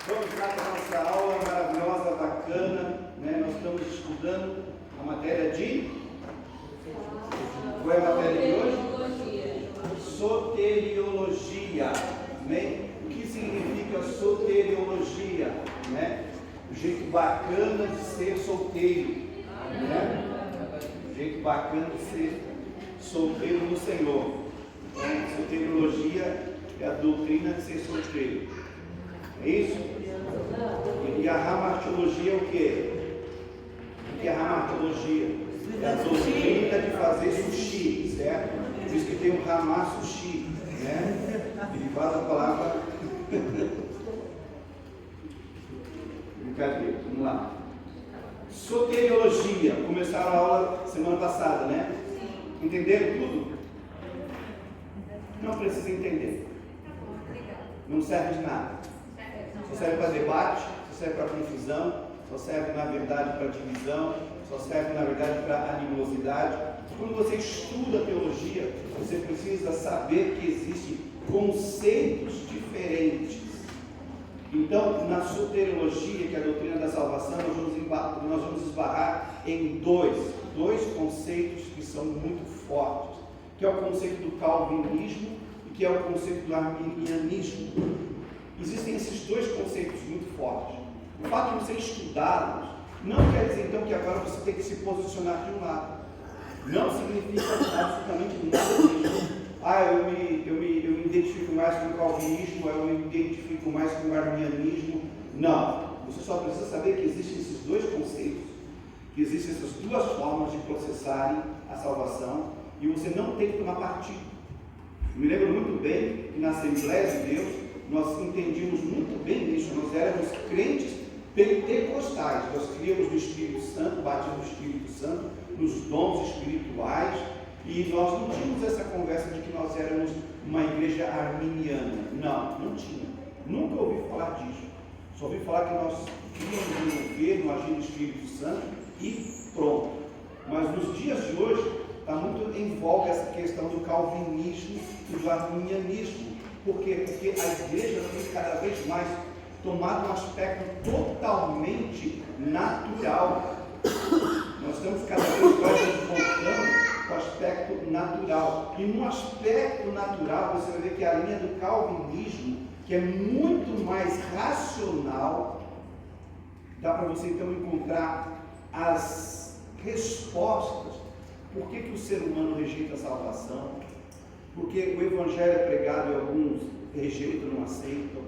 Vamos lá para a nossa aula maravilhosa, bacana, né? Nós estamos estudando a matéria de... Qual é a matéria de hoje? Soteriologia. Né? O que significa soteriologia? Né? O jeito bacana de ser solteiro. Né? O jeito bacana de ser solteiro no Senhor. Soteriologia é a doutrina de ser solteiro. É isso? E a ramartiologia é o quê? O que é a ramartiologia? É a doutrina de fazer sushi, certo? Por isso que tem o ramar sushi, né? Derivado da palavra. Brincadeira, vamos lá. Soteriologia. Começaram a aula semana passada, né? Entenderam tudo? Não precisa entender. Não serve de nada. Só serve para debate, só serve para confusão, só serve na verdade para divisão, só serve na verdade para animosidade. Quando você estuda teologia, você precisa saber que existem conceitos diferentes. Então, na soteriologia, que é a doutrina da salvação, nós vamos esbarrar em dois conceitos que são muito fortes, que é o conceito do calvinismo e que é o conceito do arminianismo. Existem esses dois conceitos muito fortes. O fato de você estudá-los não quer dizer então que agora você tem que se posicionar de um lado. Não significa absolutamente nada disso. Eu me identifico mais com o calvinismo, eu me identifico mais com o arminianismo. Não. Você só precisa saber que existem esses dois conceitos, que existem essas duas formas de processarem a salvação, e você não tem que tomar partido. Eu me lembro muito bem que na Assembleia de Deus nós entendíamos muito bem isso. Nós éramos crentes pentecostais, nós criamos no Espírito Santo, batismo no Espírito Santo, nos dons espirituais, e nós não tínhamos essa conversa de que nós éramos uma igreja arminiana. Não tinha. Nunca ouvi falar disso. Só ouvi falar que nós queríamos envolver no agir do Espírito Santo e pronto. Mas nos dias de hoje está muito em voga essa questão do calvinismo e do arminianismo. Por quê? Porque a igreja tem cada vez mais tomado um aspecto totalmente natural. Nós estamos cada vez mais voltando para o aspecto natural. E no aspecto natural, você vai ver que a linha do calvinismo, que é muito mais racional, dá para você então encontrar as respostas. Por que o ser humano rejeita a salvação? Porque o evangelho é pregado e alguns rejeitam, não aceitam.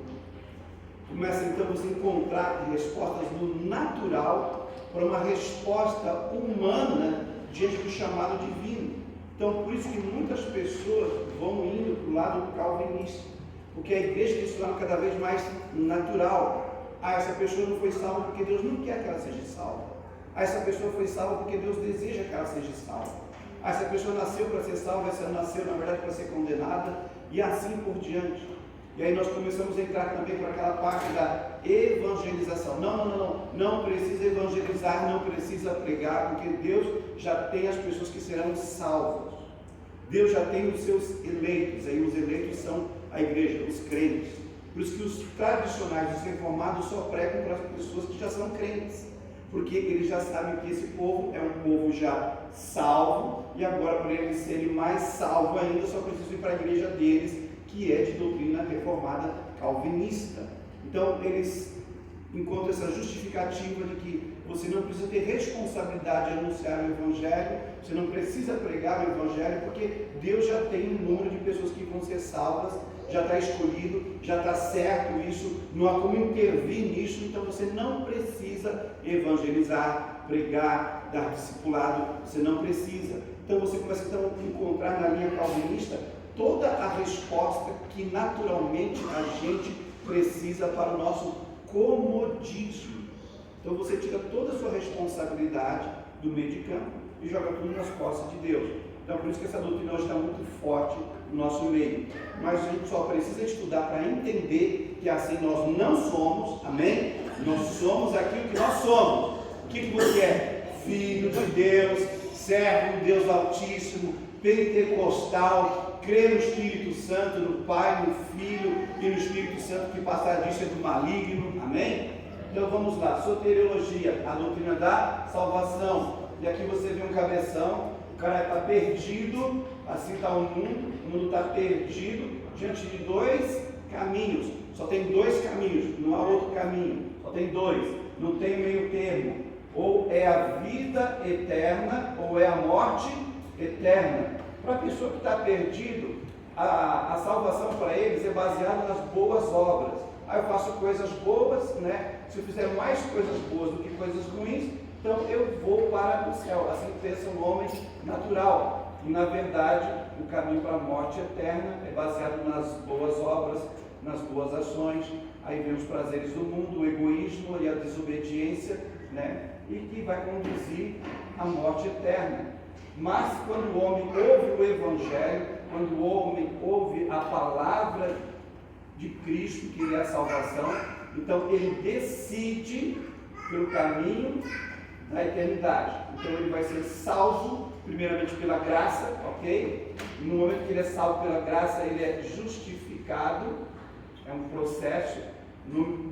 Começa então a você encontrar respostas do natural para uma resposta humana diante do chamado divino. Então, por isso que muitas pessoas vão indo para o lado calvinista, porque a igreja tem se tornado cada vez mais natural. Essa pessoa não foi salva porque Deus não quer que ela seja salva. Essa pessoa foi salva porque Deus deseja que ela seja salva. Essa pessoa nasceu para ser salva, essa nasceu na verdade para ser condenada, e assim por diante. E aí nós começamos a entrar também por aquela parte da evangelização. Não precisa evangelizar, não precisa pregar, porque Deus já tem as pessoas que serão salvas. Deus já tem os seus eleitos, aí os eleitos são a igreja, os crentes. Por isso que os tradicionais, os reformados, só pregam para as pessoas que já são crentes, porque eles já sabem que esse povo é um povo já salvo, e agora para eles serem mais salvos ainda, só precisam ir para a igreja deles, que é de doutrina reformada calvinista. Então eles encontram essa justificativa de que você não precisa ter responsabilidade de anunciar o evangelho, você não precisa pregar o evangelho, porque Deus já tem um número de pessoas que vão ser salvas, já está escolhido, já está certo isso, não há como intervir nisso, então você não precisa evangelizar, pregar, dar discipulado, você não precisa. Então você começa então, a encontrar na linha calvinista toda a resposta que naturalmente a gente precisa para o nosso comodismo. Então você tira toda a sua responsabilidade do meio de campo e joga tudo nas costas de Deus. Então por isso que essa doutrina hoje está muito forte no nosso meio. Mas a gente só precisa estudar para entender que assim nós não somos, amém? Nós somos aquilo que nós somos. O que você é? Filho de Deus, servo do Deus Altíssimo, pentecostal, crê no Espírito Santo, no Pai, no Filho e no Espírito Santo, que passar disso é do maligno. Amém? Então vamos lá, soteriologia, a doutrina da salvação. E aqui você vê um cabeção, o cara está perdido, assim está o mundo está perdido diante de dois caminhos. Só tem dois caminhos, não há outro caminho, só tem dois, não tem meio termo. Ou é a vida eterna, ou é a morte eterna. Para a pessoa que está perdido, a salvação para eles é baseada nas boas obras. Aí eu faço coisas boas, né? Se eu fizer mais coisas boas do que coisas ruins, então eu vou para o céu. Assim pensa um homem natural. E na verdade, o caminho para a morte eterna é baseado nas boas obras, nas boas ações. Aí vem os prazeres do mundo, o egoísmo e a desobediência, né? E que vai conduzir à morte eterna. Mas quando o homem ouve o Evangelho, quando o homem ouve a palavra de Cristo, que é a salvação, então ele decide pelo caminho da eternidade. Então ele vai ser salvo, primeiramente pela graça, ok? E no momento que ele é salvo pela graça, ele é justificado, é um processo.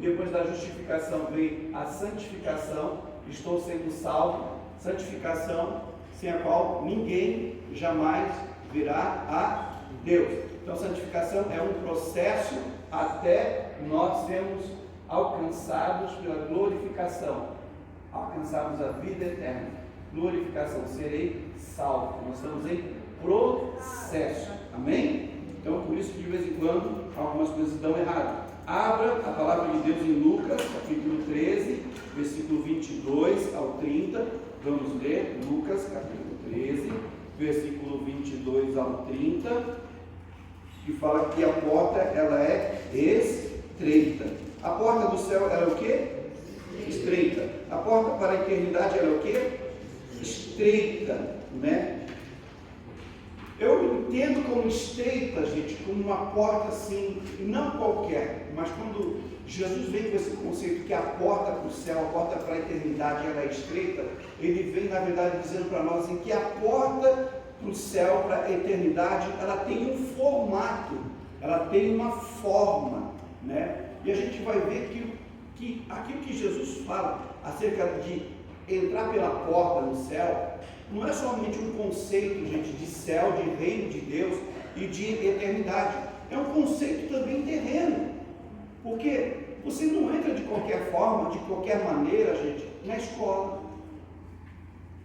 Depois da justificação vem a santificação, estou sendo salvo, santificação, sem a qual ninguém jamais virá a Deus. Então, santificação é um processo até nós sermos alcançados pela glorificação, alcançarmos a vida eterna. Glorificação, serei salvo. Nós estamos em processo, amém? Então, por isso que de vez em quando algumas coisas dão errado. Abra a palavra de Deus em Lucas, capítulo 13, versículo 22 ao 30. Vamos ler Lucas, capítulo 13, versículo 22 ao 30, que fala que a porta, ela é estreita. A porta do céu, ela é o quê? Estreita. A porta para a eternidade, ela é o quê? Estreita, né? Eu entendo como estreita, gente, como uma porta assim, não qualquer, mas quando Jesus vem com esse conceito que a porta para o céu, a porta para a eternidade, ela é estreita, ele vem, na verdade, dizendo para nós assim, que a porta para o céu, para a eternidade, ela tem um formato, ela tem uma forma, né? E a gente vai ver que aquilo que Jesus fala acerca de entrar pela porta no céu, não é somente um conceito, gente, de céu, de reino de Deus e de eternidade. É um conceito também terreno. Porque você não entra de qualquer forma, de qualquer maneira, gente, na escola.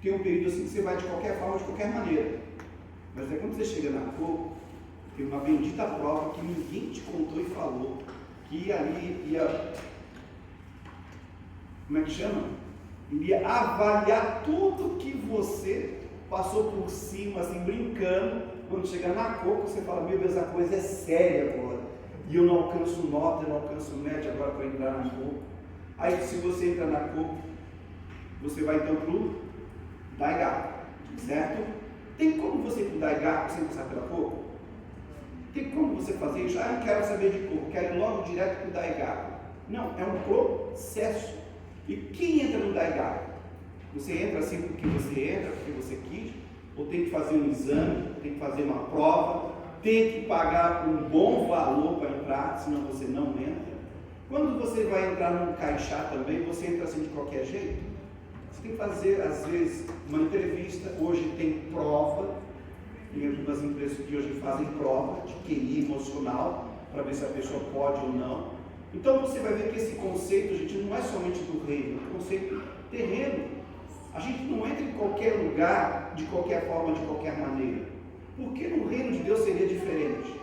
Tem um período assim que você vai de qualquer forma, de qualquer maneira. Mas é quando você chega na cor, tem uma bendita prova que ninguém te contou e falou. Que ali ia... Como é que chama? Iria avaliar tudo que você passou por cima, assim, brincando. Quando chegar na Coco, você fala, meu Deus, a coisa é séria agora. E eu não alcanço nota, eu não alcanço média agora para entrar na Coco. Aí, se você entra na Coco, você vai então para o Daigaku, certo? Tem como você ir para o Daigaku sem passar pela Coco? Tem como você fazer isso? Ah, eu não quero saber de Coco, quero ir logo direto para o Daigaku. Não, é um processo. E quem entra no Daigaku? Você entra assim porque você entra, porque você quis, ou tem que fazer um exame, tem que fazer uma prova, tem que pagar um bom valor para entrar, senão você não entra. Quando você vai entrar num caixá também, você entra assim de qualquer jeito. Você tem que fazer, às vezes, uma entrevista. Hoje tem prova, tem algumas empresas que hoje fazem prova de QI emocional, para ver se a pessoa pode ou não. Então você vai ver que esse conceito, gente, não é somente do reino, é um conceito terreno. A gente não entra em qualquer lugar, de qualquer forma, de qualquer maneira. Por que no reino de Deus seria diferente?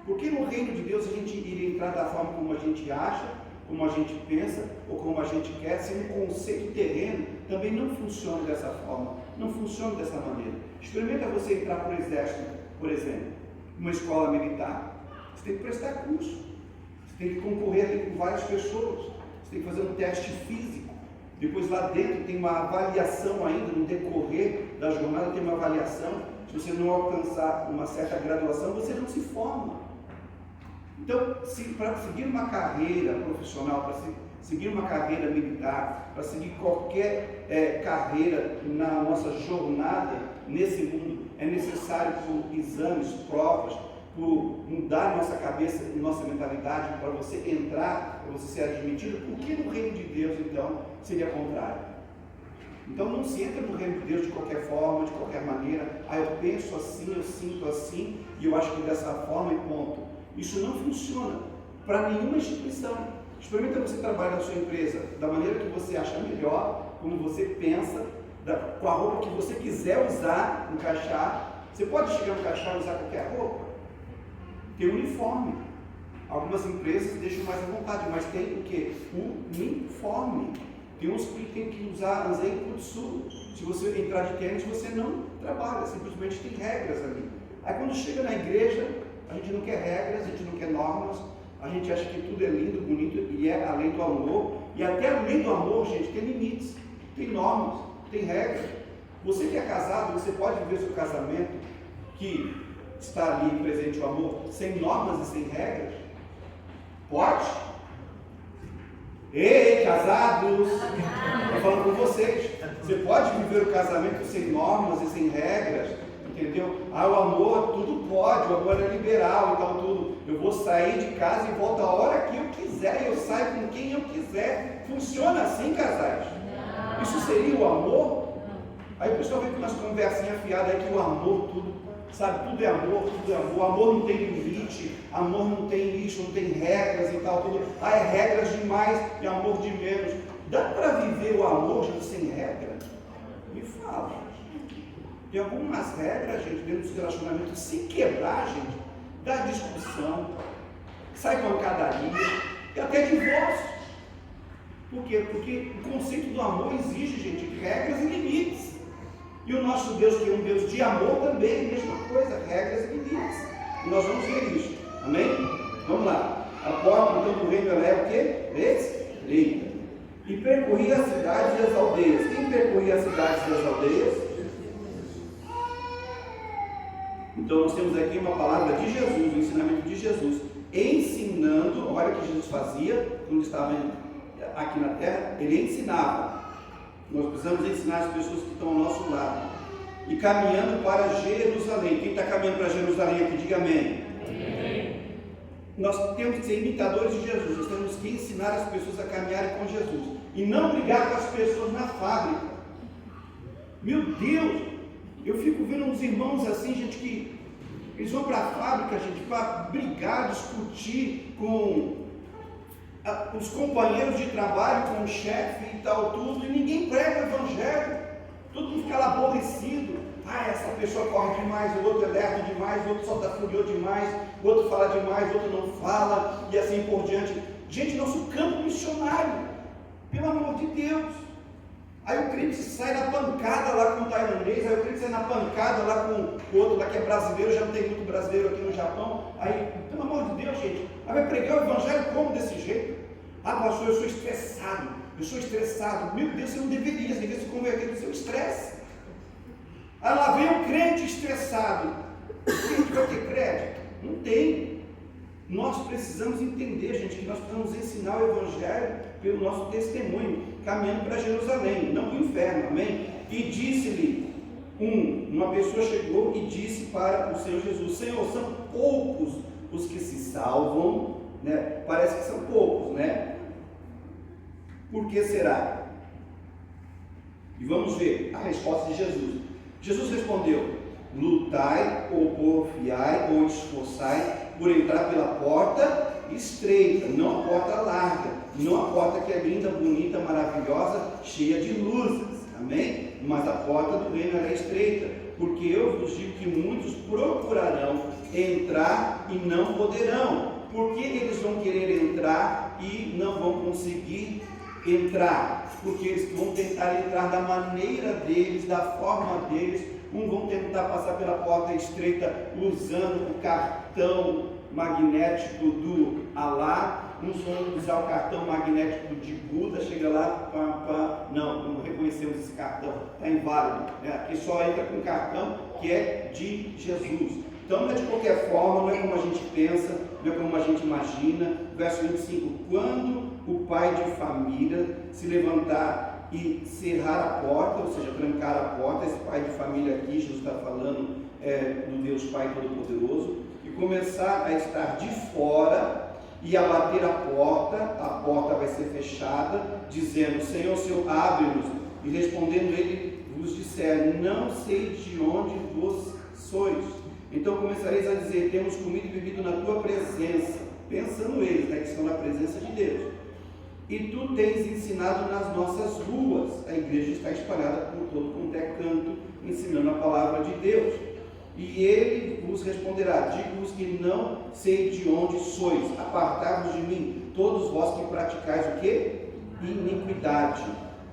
Por que no reino de Deus a gente iria entrar da forma como a gente acha, como a gente pensa, ou como a gente quer, se um conceito terreno também não funciona dessa forma, não funciona dessa maneira. Experimenta você entrar para o exército, por exemplo, uma escola militar. Você tem que prestar curso. Você tem que concorrer ali com várias pessoas, você tem que fazer um teste físico, depois lá dentro tem uma avaliação ainda, no decorrer da jornada tem uma avaliação, se você não alcançar uma certa graduação, você não se forma. Então, para seguir uma carreira profissional, para seguir uma carreira militar, para seguir qualquer carreira na nossa jornada nesse mundo, é necessário por exames, provas, por mudar nossa cabeça e nossa mentalidade para você entrar, para você ser admitido. Por que no reino de Deus, então, seria contrário? Então não se entra no reino de Deus de qualquer forma, de qualquer maneira. Eu penso assim, eu sinto assim, e eu acho que dessa forma e ponto. Isso não funciona para nenhuma instituição. Experimenta você trabalhar na sua empresa da maneira que você acha melhor, como você pensa, com a roupa que você quiser usar, encaixar. Você pode chegar no caixão e usar qualquer roupa. Tem uniforme. Algumas empresas deixam mais à vontade, mas tem o quê? O uniforme. Tem uns que tem que usar azeite sul. Se você entrar de tênis, você não trabalha, simplesmente tem regras ali. Aí quando chega na igreja, a gente não quer regras, a gente não quer normas, a gente acha que tudo é lindo, bonito e é além do amor. E até além do amor, gente, tem limites, tem normas, tem regras. Você que é casado, você pode viver seu casamento que está ali presente o amor, sem normas e sem regras? Pode? Ei, casados! Estou falando com vocês. Você pode viver o casamento sem normas e sem regras? Entendeu? O amor, tudo pode, o amor é liberal, então tudo. Eu vou sair de casa e volto a hora que eu quiser, eu saio com quem eu quiser. Funciona assim, casais? Isso seria o amor? Aí o pessoal vem com umas conversinhas afiadas aí que o amor, tudo, sabe, tudo é amor, tudo é amor. O amor não tem limite, amor não tem isso, não tem regras e tal, tudo. É regras demais e amor de menos. Dá para viver o amor, gente, sem regra? Me fala. Tem algumas regras, gente, dentro dos relacionamentos. Se quebrar, gente, dá discussão, sai pancadaria e até divórcio. Por quê? Porque o conceito do amor exige, gente, regras e limites. E o nosso Deus, que é um Deus de amor, também, mesma coisa, regras e limites. E nós vamos ver isso. Amém? Vamos lá. A porta, então, do reino, ela é o quê? Estreita. E percorria as cidades e as aldeias. Quem percorria as cidades e as aldeias? Então nós temos aqui uma palavra de Jesus, o ensinamento de Jesus, ensinando. Olha o que Jesus fazia quando estava aqui na terra, ele ensinava. Nós precisamos ensinar as pessoas que estão ao nosso lado. E caminhando para Jerusalém. Quem está caminhando para Jerusalém aqui, diga amém. Amém. Nós temos que ser imitadores de Jesus, nós temos que ensinar as pessoas a caminharem com Jesus. E não brigar com as pessoas na fábrica. Meu Deus! Eu fico vendo uns irmãos assim, gente, que eles vão para a fábrica, gente, para brigar, discutir com os companheiros de trabalho, com o chefe e tal, tudo, e ninguém prega o evangelho, todo mundo fica lá aborrecido. Essa pessoa corre demais, o outro é lerdo demais, o outro solta fúria demais, o outro fala demais, o outro não fala, e assim por diante. Gente, nosso campo missionário, pelo amor de Deus. Aí o crente sai na pancada lá com o tailandês, aí o crente sai na pancada lá com o outro lá que é brasileiro, já não tem muito brasileiro aqui no Japão. Aí, pelo amor de Deus, gente, aí vai pregar o evangelho como desse jeito? Pastor, eu sou estressado. Meu Deus, você não deveria se converter do seu estresse. Aí lá vem o crente estressado. O crente vai ter crédito? Não tem. Nós precisamos entender, gente, que nós precisamos ensinar o evangelho pelo nosso testemunho, caminhando para Jerusalém, não para o inferno, amém? E disse-lhe, uma pessoa chegou e disse para o Senhor Jesus: Senhor, são poucos os que se salvam, né? Parece que são poucos, né? Por que será? E vamos ver a resposta de Jesus. Jesus respondeu: lutai, ou porfiai, ou esforçai por entrar pela porta estreita, não a porta larga, não a porta que é linda, bonita, maravilhosa, cheia de luzes, amém? Mas a porta do reino é estreita, porque eu vos digo que muitos procurarão entrar e não poderão. Por que eles vão querer entrar e não vão conseguir entrar? Porque eles vão tentar entrar da maneira deles, da forma deles. Vão tentar passar pela porta estreita usando o cartão magnético do Alá, uns vão usar o cartão magnético de Buda, chega lá, não reconhecemos esse cartão, está inválido, né? Aqui só entra com o cartão que é de Jesus. Então não é de qualquer forma, não é como a gente pensa, não é como a gente imagina. Verso 25, quando o pai de família se levantar e cerrar a porta, ou seja, trancar a porta, esse pai de família aqui, Jesus está falando do Deus Pai Todo-Poderoso, e começar a estar de fora e a bater a porta vai ser fechada, dizendo, Senhor, abre-nos, e respondendo ele, vos disser, não sei de onde vos sois. Então começareis a dizer, temos comido e bebido na tua presença, pensando eles, que estão na presença de Deus. E tu tens ensinado nas nossas ruas. A igreja está espalhada por todo quanto é canto, ensinando a palavra de Deus. E ele vos responderá, digo-vos que não sei de onde sois, apartai-vos de mim, todos vós que praticais o quê? Iniquidade,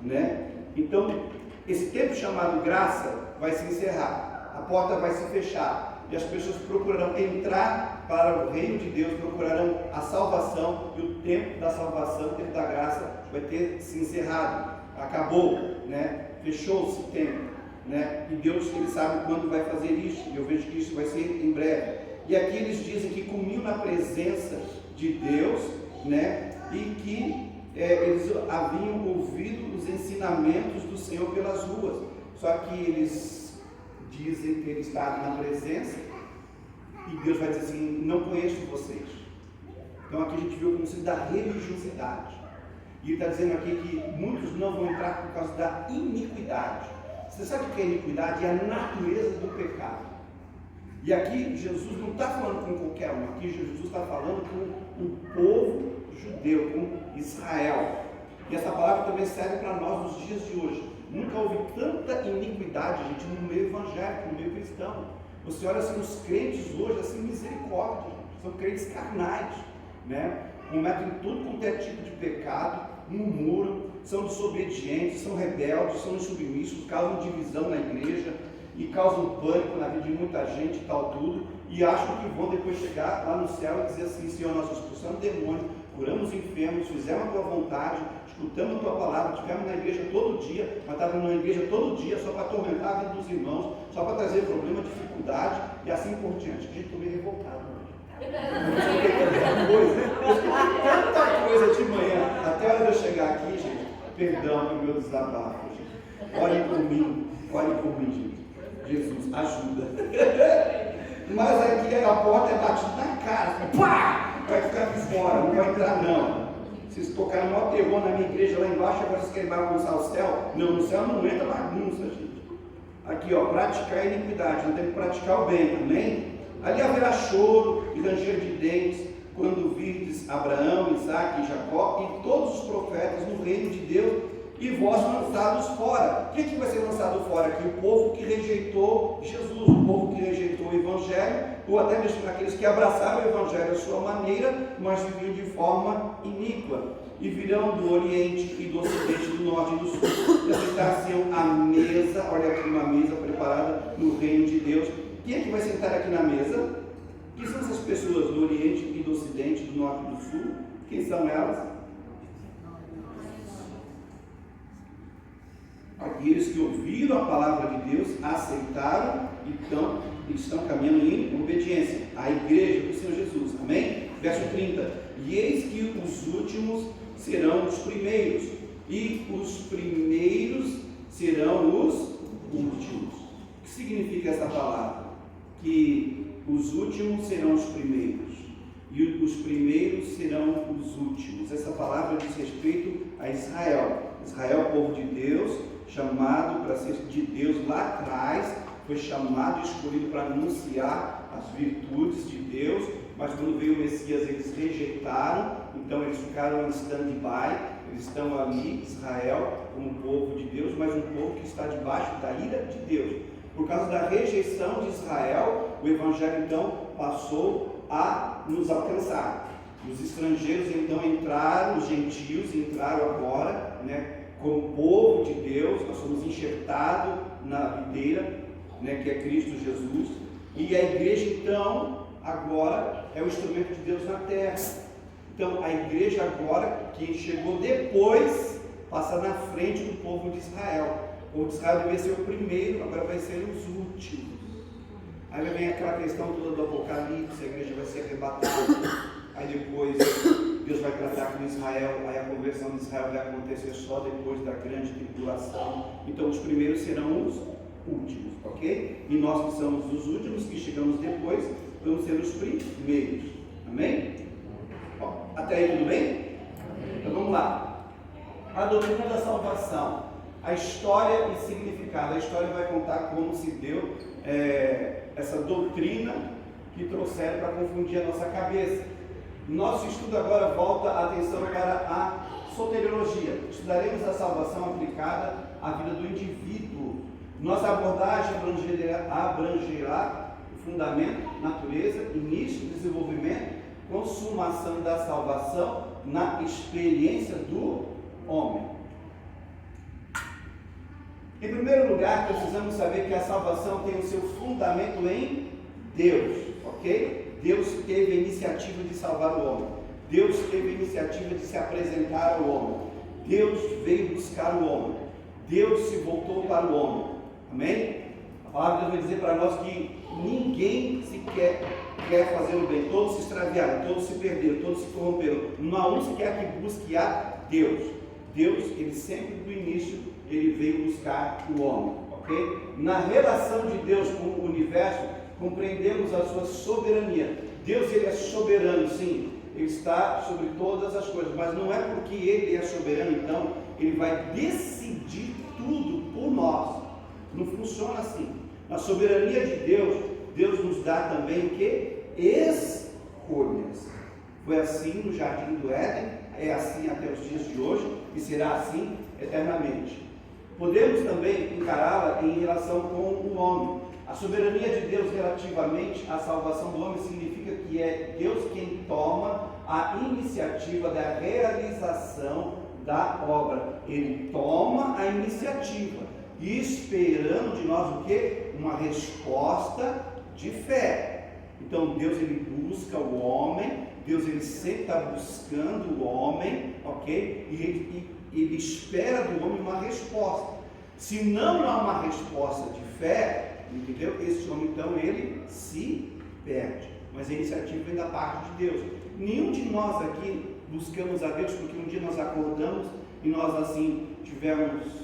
né? Então, esse tempo chamado graça vai se encerrar, a porta vai se fechar, e as pessoas procurarão entrar para o reino de Deus, procurarão a salvação, e o tempo da salvação, o tempo da graça vai ter se encerrado, acabou, né? Fechou-se o tempo. Né? E Deus, Ele sabe quando vai fazer isso, e eu vejo que isso vai ser em breve. E aqui eles dizem que comiam na presença de Deus, né? E que eles haviam ouvido os ensinamentos do Senhor pelas ruas. Só que eles dizem ter estado na presença, e Deus vai dizer assim, não conheço vocês. Então aqui a gente viu o conceito da religiosidade, e Ele está dizendo aqui que muitos não vão entrar por causa da iniquidade. Você sabe o que é iniquidade? É a natureza do pecado. E aqui Jesus não está falando com qualquer um, aqui Jesus está falando com o povo judeu, com Israel. E essa palavra também serve para nós nos dias de hoje. Nunca houve tanta iniquidade, gente, no meio evangélico, no meio cristão. Você olha assim, os crentes hoje, assim, misericórdia, gente. São crentes carnais, né? Cometem tudo quanto é tipo de pecado, murmuram, são desobedientes, são rebeldes, são insubmissos, causam divisão na igreja e causam pânico na vida de muita gente e tal tudo, e acham que vão depois chegar lá no céu e dizer assim, Senhor, nós expulsamos demônio, curamos enfermos, fizemos a tua vontade, escutamos a tua palavra, estivemos na igreja todo dia, mas estávamos na igreja todo dia só para atormentar a vida dos irmãos, só para trazer problema, dificuldade e assim por diante. Gente, estou meio revoltado hoje. Tanta coisa de manhã, até a hora de eu chegar aqui, gente, perdão pelo meu desabafo, gente. Olhem por mim, gente. Jesus, ajuda. Mas aqui a porta é batida na cara, pá! Vai ficar de fora, não vai entrar não. Vocês tocaram o maior terror na minha igreja lá embaixo, agora vocês querem bagunçar o céu? Não, no céu não entra bagunça, gente. Aqui, ó, praticar a iniquidade, não tem que praticar o bem, amém? Ali haverá choro e ranger de dentes, quando virdes Abraão, Isaque e Jacó e todos os profetas no reino de Deus, e vós lançados fora. O que vai ser lançado fora aqui? O povo que rejeitou Jesus, o povo que rejeitou o Evangelho, ou até mesmo aqueles que abraçaram o Evangelho à sua maneira, mas viviam de forma iníqua. E virão do Oriente e do Ocidente, do Norte e do Sul, e assentar-se-ão à mesa, olha aqui uma mesa preparada no reino de Deus. Quem é que vai sentar aqui na mesa? Quem são essas pessoas do Oriente e do Ocidente, do Norte e do Sul? Quem são elas? Aqueles que ouviram a palavra de Deus, aceitaram e estão caminhando em obediência. A igreja do Senhor Jesus. Amém? Verso 30. E eis que os últimos serão os primeiros, e os primeiros serão os últimos. O que significa essa palavra? Que os últimos serão os primeiros, e os primeiros serão os últimos. Essa palavra diz respeito a Israel. Israel, povo de Deus, chamado para ser de Deus lá atrás, foi chamado e escolhido para anunciar as virtudes de Deus, mas quando veio o Messias eles rejeitaram, então eles ficaram em stand-by, eles estão ali, Israel, como povo de Deus, mas um povo que está debaixo da ira de Deus. Por causa da rejeição de Israel, o Evangelho então passou a nos alcançar. Os estrangeiros então entraram, os gentios entraram agora, né? Como povo de Deus, nós somos enxertados na videira, né, que é Cristo Jesus, e a igreja então, agora, é o instrumento de Deus na terra. Então, a igreja agora, que chegou depois, passa na frente do povo de Israel. O povo de Israel devia ser o primeiro, agora vai ser os últimos. Aí vem aquela questão toda do Apocalipse, a igreja vai ser arrebatada, aí depois Deus vai tratar com Israel, aí a conversão de Israel vai acontecer só depois da grande tribulação. Então os primeiros serão os últimos, ok? E nós que somos os últimos, que chegamos depois, vamos ser os primeiros. Amém? Bom, até aí tudo bem? Então vamos lá. A doutrina da salvação, a história e significado. A história vai contar como se deu essa doutrina que trouxeram para confundir a nossa cabeça. Nosso estudo agora volta a atenção para a soteriologia. Estudaremos a salvação aplicada à vida do indivíduo. Nossa abordagem abrangerá o fundamento, natureza, início, desenvolvimento, consumação da salvação na experiência do homem. Em primeiro lugar, precisamos saber que a salvação tem o seu fundamento em Deus, ok? Deus teve a iniciativa de salvar o homem. Deus teve a iniciativa de se apresentar ao homem. Deus veio buscar o homem. Deus se voltou para o homem. Amém? A palavra de Deus vai dizer para nós que ninguém sequer quer fazer o bem. Todos se extraviaram, todos se perderam, todos se corromperam. Não há um sequer que busque a Deus. Deus, ele sempre do início, ele veio buscar o homem. Ok? Na relação de Deus com o universo, compreendemos a sua soberania. Deus, ele é soberano, sim, ele está sobre todas as coisas, mas não é porque ele é soberano, então, ele vai decidir tudo por nós. Não funciona assim. Na soberania de Deus, Deus nos dá também o que? Escolhas. Foi assim no Jardim do Éden, é assim até os dias de hoje, e será assim eternamente. Podemos também encará-la em relação com o homem. A soberania de Deus relativamente à salvação do homem significa que é Deus quem toma a iniciativa da realização da obra. Ele toma a iniciativa, esperando de nós o quê? Uma resposta de fé. Então Deus, ele busca o homem, Deus, ele sempre está buscando o homem, ok? E ele espera do homem uma resposta. Se não há uma resposta de fé, entendeu? Esse homem, então, ele se perde. Mas a iniciativa vem da parte de Deus. Nenhum de nós aqui buscamos a Deus porque um dia nós acordamos e nós, assim, tivemos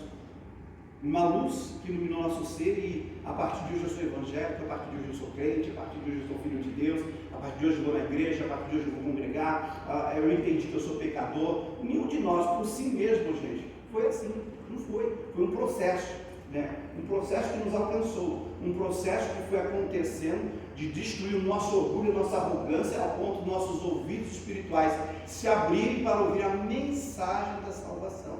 uma luz que iluminou nosso ser e a partir de hoje eu sou evangélico, a partir de hoje eu sou crente, a partir de hoje eu sou filho de Deus, a partir de hoje eu vou na igreja, a partir de hoje eu vou congregar, eu entendi que eu sou pecador. Nenhum de nós, por si mesmo, gente, foi assim. Não foi. Foi um processo. Um processo que nos alcançou, um processo que foi acontecendo de destruir o nosso orgulho, a nossa arrogância, ao ponto de nossos ouvidos espirituais se abrirem para ouvir a mensagem da salvação.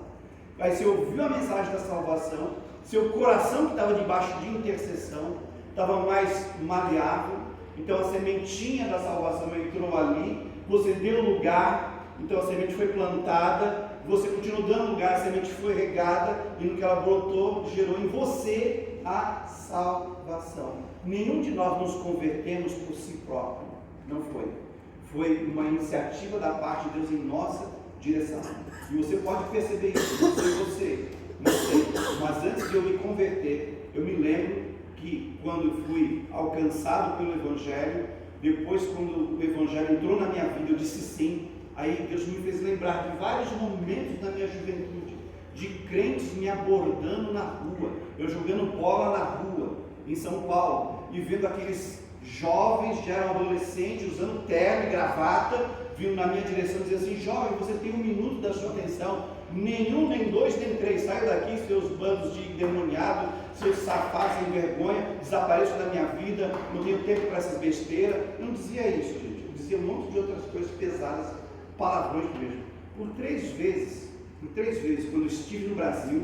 Aí você ouviu a mensagem da salvação, seu coração que estava debaixo de intercessão estava mais maleável, então a sementinha da salvação entrou ali, você deu lugar, então a semente foi plantada, você continuou dando lugar, a semente foi regada e no que ela brotou, gerou em você a salvação. Nenhum de nós nos convertemos por si próprio, não foi. Foi uma iniciativa da parte de Deus em nossa direção. E você pode perceber isso, não sei você, não sei. Mas antes de eu me converter, eu me lembro que quando eu fui alcançado pelo Evangelho, depois quando o Evangelho entrou na minha vida, eu disse sim. Aí Deus me fez lembrar de vários momentos da minha juventude, de crentes me abordando na rua, eu jogando bola na rua, em São Paulo, e vendo aqueles jovens, já eram adolescentes, usando terno e gravata, vindo na minha direção e dizendo assim: jovem, você tem 1 minuto da sua atenção, nenhum, nem dois, nem três, saia daqui, seus bandos de endemoniados, seus safados sem vergonha, desapareçam da minha vida, não tenho tempo para essas besteiras. Eu não dizia isso, gente, eu dizia um monte de outras coisas pesadas, palavrões mesmo. Por três vezes, quando eu estive no Brasil,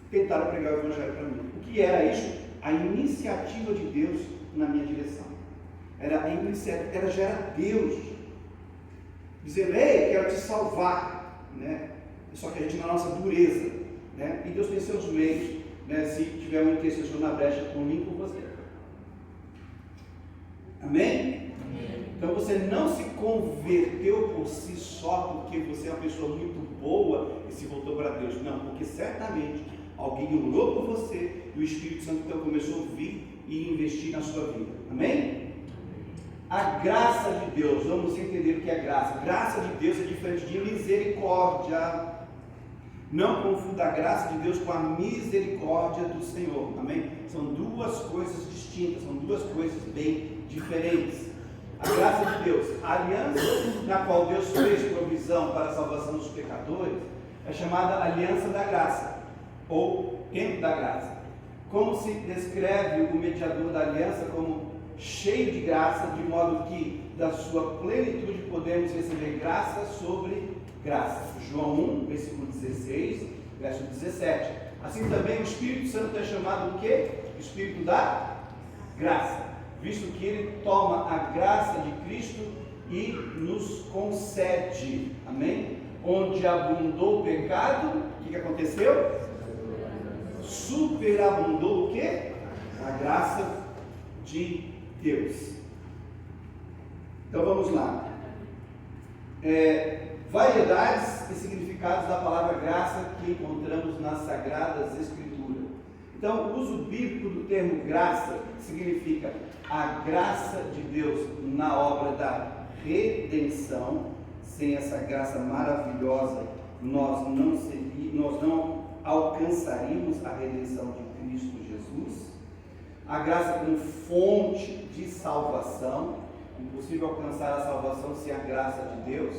tentaram pregar o Evangelho para mim. O que era isso? A iniciativa de Deus na minha direção. Já era Deus dizendo: ei, quero te salvar, né? Só que a gente na nossa dureza, né? E Deus tem seus meios, né? Se tiver um intercessor na brecha por mim, por você. Amém? Então você não se converteu por si só porque você é uma pessoa muito boa e se voltou para Deus. Não, porque certamente alguém orou por você e o Espírito Santo então começou a vir e investir na sua vida. Amém? A graça de Deus, vamos entender o que é graça. Graça de Deus é diferente de misericórdia. Não confunda a graça de Deus com a misericórdia do Senhor. Amém? São duas coisas distintas, são duas coisas bem diferentes. A graça de Deus, a aliança na qual Deus fez provisão para a salvação dos pecadores, é chamada aliança da graça, ou tempo da graça. Como se descreve o mediador da aliança como cheio de graça, de modo que da sua plenitude podemos receber graça sobre graça. João 1, versículo 16, verso 17. Assim também o Espírito Santo é chamado o quê? Espírito da graça, visto que ele toma a graça de Cristo e nos concede. Amém? Onde abundou o pecado, o que aconteceu? Superabundou o quê? A graça de Deus. Então vamos lá. Variedades e significados da palavra graça que encontramos nas Sagradas Escrituras. Então, o uso bíblico do termo graça significa a graça de Deus na obra da redenção. Sem essa graça maravilhosa, nós não alcançaríamos a redenção de Cristo Jesus. A graça como fonte de salvação, impossível alcançar a salvação sem a graça de Deus.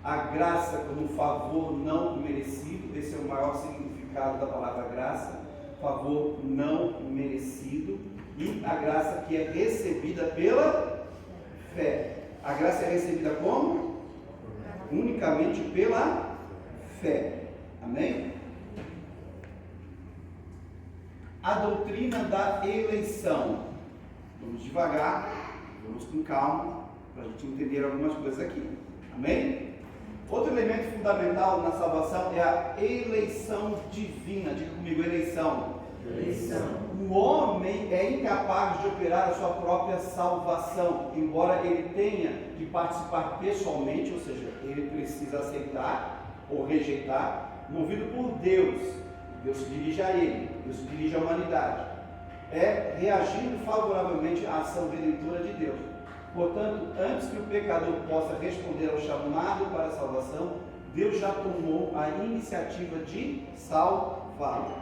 A graça como favor não merecido, esse é o maior significado da palavra graça, favor não merecido. E a graça que é recebida pela fé. A graça é recebida como? Unicamente pela fé. Amém? A doutrina da eleição. Vamos devagar, vamos com calma, para a gente entender algumas coisas aqui. Amém? Outro elemento fundamental na salvação é a eleição divina. Diga comigo, eleição. Eleição. O homem é incapaz de operar a sua própria salvação, embora ele tenha de participar pessoalmente, ou seja, ele precisa aceitar ou rejeitar, movido por Deus. Deus se dirige a ele, Deus se dirige à humanidade. É reagindo favoravelmente à ação redentora de Deus. Portanto, antes que o pecador possa responder ao chamado para a salvação, Deus já tomou a iniciativa de salvá-lo.